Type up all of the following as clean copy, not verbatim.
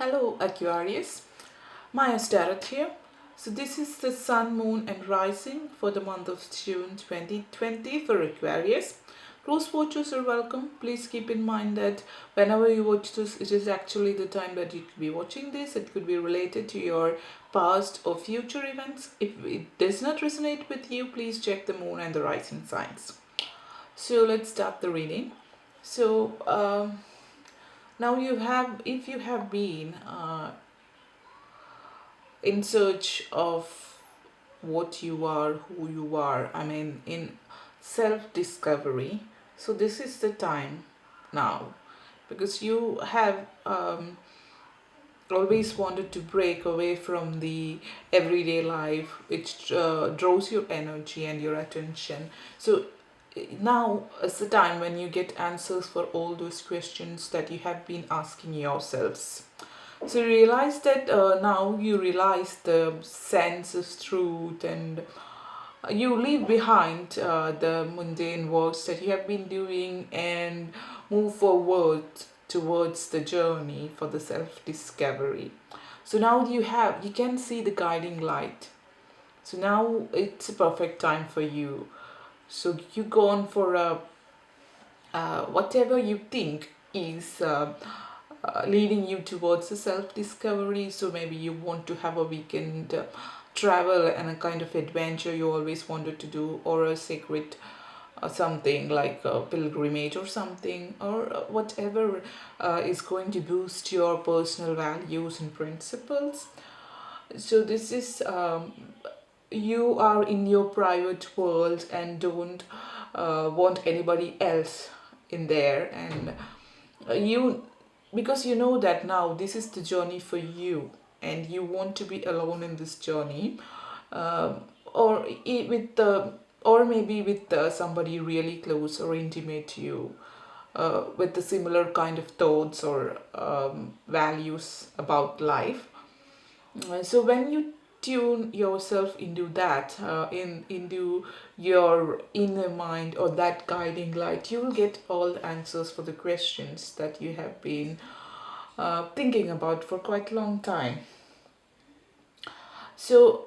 Hello Aquarius, Maya Starrett here. So this is the sun, moon and rising for the month of June 2020 for Aquarius. Close watchers are welcome. Please keep in mind that whenever you watch this, it is actually the time that you could be watching this. It could be related to your past or future events. If it does not resonate with you, please check the moon and the rising signs. So let's start the reading. So now if you have been in search of what you are, who you are, I mean, in self discovery. So, this is the time now because you have always wanted to break away from the everyday life which draws your energy and your attention. So, now is the time when you get answers for all those questions that you have been asking yourselves. So you realize that now you realize the sense of truth, and you leave behind the mundane works that you have been doing and move forward towards the journey for the self discovery. So now you can see the guiding light. So now it's a perfect time for you. So you go on for a whatever you think is leading you towards a self discovery. So maybe you want to have a weekend travel and a kind of adventure you always wanted to do, or a sacred something like a pilgrimage or something, or whatever is going to boost your personal values and principles. So this is you are in your private world and don't want anybody else in there, and you because you know that now this is the journey for you and you want to be alone in this journey, um, or with the or maybe with somebody really close or intimate to you, with the similar kind of thoughts or values about life. So when you tune yourself into that, into your inner mind or that guiding light, you will get all the answers for the questions that you have been thinking about for quite a long time. So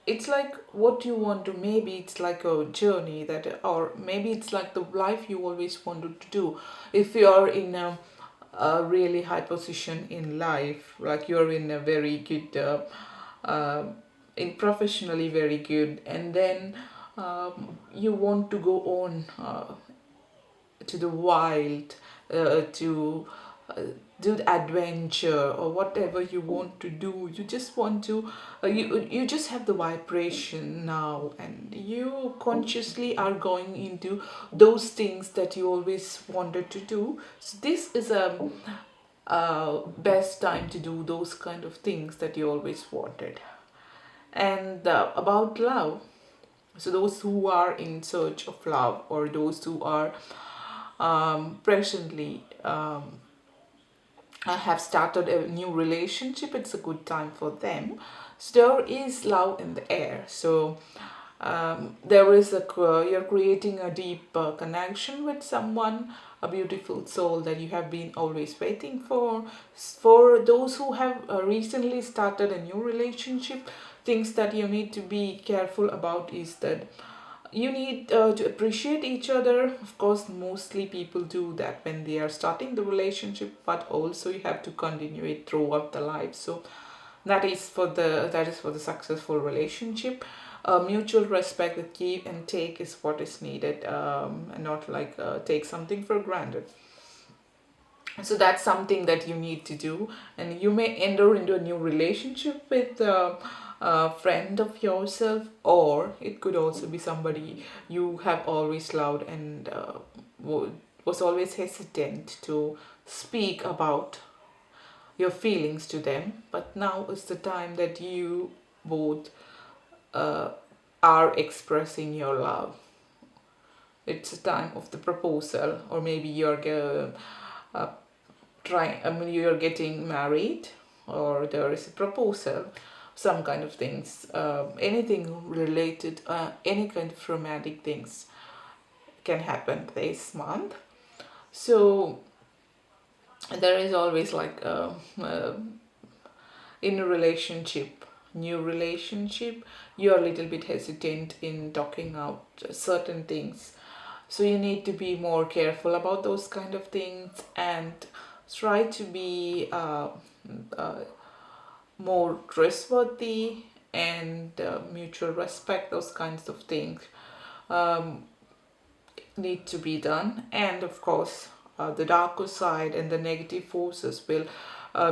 it's like what you want to, maybe it's like a journey that, or maybe it's like the life you always wanted to do. If you're in a really high position in life, like you're in a very good uh, in professionally very good, and then you want to go on to the wild, to uh, do the adventure or whatever you want to do. You just want to, you just have the vibration now, and you consciously are going into those things that you always wanted to do. So this is a best time to do those kind of things that you always wanted. And about love, so those who are in search of love, or those who are presently have started a new relationship, it's a good time for them. So there is love in the air. So there is you're creating a deep connection with someone, a beautiful soul that you have been always waiting for. For those who have recently started a new relationship, things that you need to be careful about is that you need to appreciate each other. Of course, mostly people do that when they are starting the relationship, but also you have to continue it throughout the life. So that is for the successful relationship. Mutual respect, the give and take is what is needed, and not like take something for granted. So that's something that you need to do, and you may enter into a new relationship with a friend of yourself, or it could also be somebody you have always loved and was always hesitant to speak about your feelings to them, but now is the time that you both uh, are expressing your love. It's a time of the proposal, or maybe uh, I mean, you're getting married, or there is a proposal, some kind of things, anything related, any kind of romantic things can happen this month. So there is always like in a relationship, new relationship, you're a little bit hesitant in talking out certain things, so you need to be more careful about those kind of things and try to be uh, more trustworthy and mutual respect. Those kinds of things um, need to be done. And of course, the darker side and the negative forces will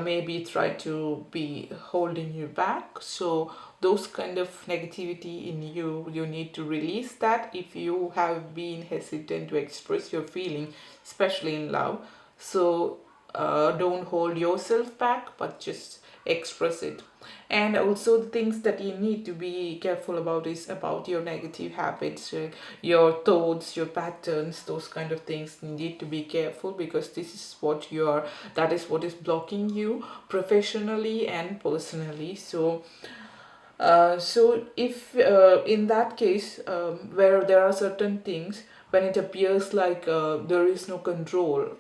maybe try to be holding you back. So those kind of negativity in you, you need to release that if you have been hesitant to express your feeling, especially in love. So don't hold yourself back, but just express it. And also the things that you need to be careful about is about your negative habits, your thoughts, your patterns. Those kind of things you need to be careful, because this is what you are, that is what is blocking you professionally and personally. So so if in that case, where there are certain things, when it appears like there is no control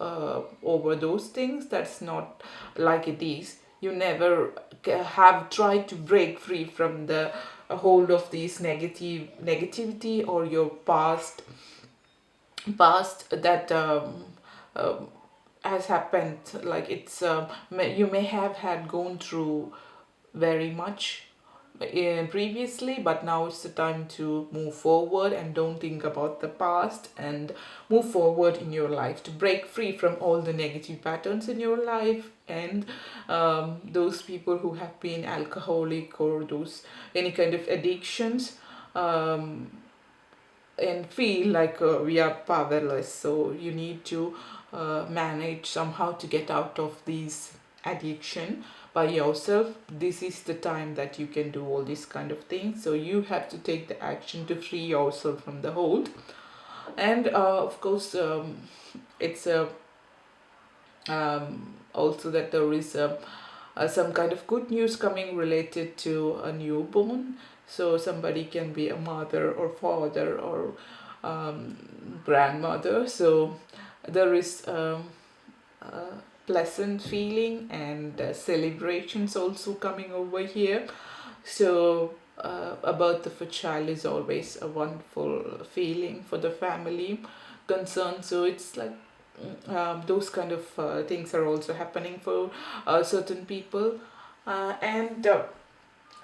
over those things, that's not like it is. You never have tried to break free from the hold of these negativity or your past that has happened. Like it's you may have had gone through very much previously, but now it's the time to move forward and don't think about the past and move forward in your life to break free from all the negative patterns in your life. And those people who have been alcoholic or those any kind of addictions, um, and feel like we are powerless. So you need to manage somehow to get out of these addiction by yourself. This is the time that you can do all these kind of things. So you have to take the action to free yourself from the hold. And of course, it's also that there is some kind of good news coming related to a newborn. So somebody can be a mother or father or grandmother. So there is a pleasant feeling and celebrations also coming over here. So a birth of a child is always a wonderful feeling for the family concerned. So it's like those kind of things are also happening for certain people. And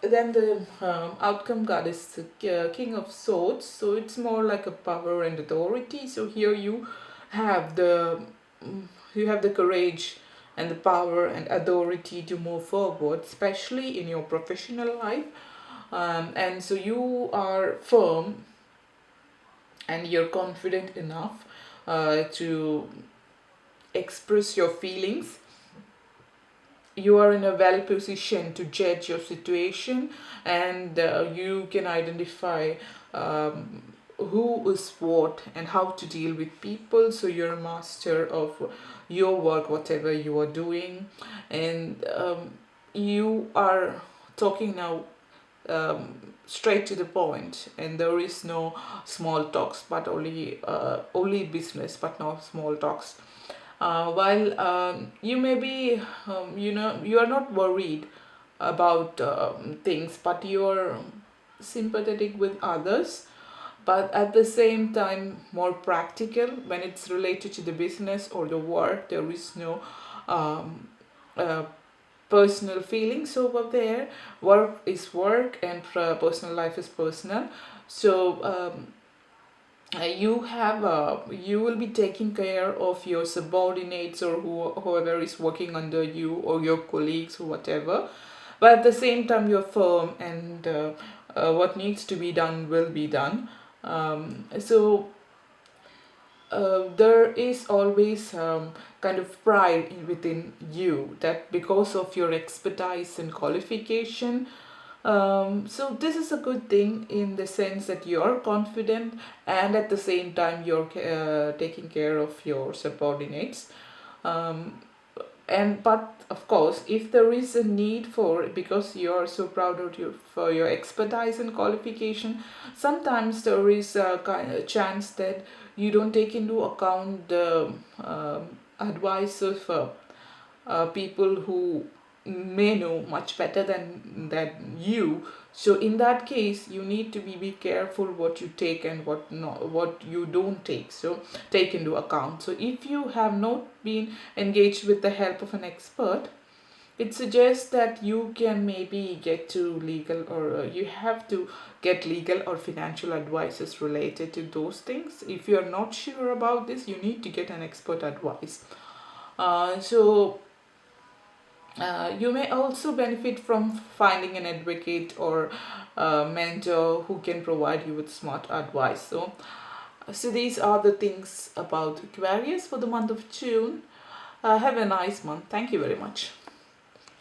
then the outcome card is the King of Swords. So it's more like a power and authority. So here have the you have the courage and the power and authority to move forward, especially in your professional life. And so you are firm and you're confident enough to express your feelings. You are in a well position to judge your situation, and you can identify who is what and how to deal with people. So you're a master of your work, whatever you are doing. And you are talking now straight to the point, and there is no small talks, but only business, but no small talks. While you may be, you are not worried about things, but you are sympathetic with others, but at the same time more practical when it's related to the business or the work. There is no um, uh, personal feelings over there. Work is work and personal life is personal. So you will be taking care of your subordinates or whoever is working under you or your colleagues or whatever, but at the same time you're firm, and what needs to be done will be done. So there is always kind of pride within you, that because of your expertise and qualification. So this is a good thing in the sense that you're confident, and at the same time you're taking care of your subordinates. Um, and but of course, if there is a need for, because you are so proud of you for your expertise and qualification, sometimes there is a kind of chance that you don't take into account the advice of people who may know much better than you. So in that case, you need to be careful what you take and what you don't take, so take into account. So if you have not been engaged with the help of an expert, it suggests that you can maybe get to legal, or you have to get legal or financial advices related to those things. If you are not sure about this, you need to get an expert advice. You may also benefit from finding an advocate or a mentor who can provide you with smart advice. So these are the things about Aquarius for the month of June. Have a nice month. Thank you very much.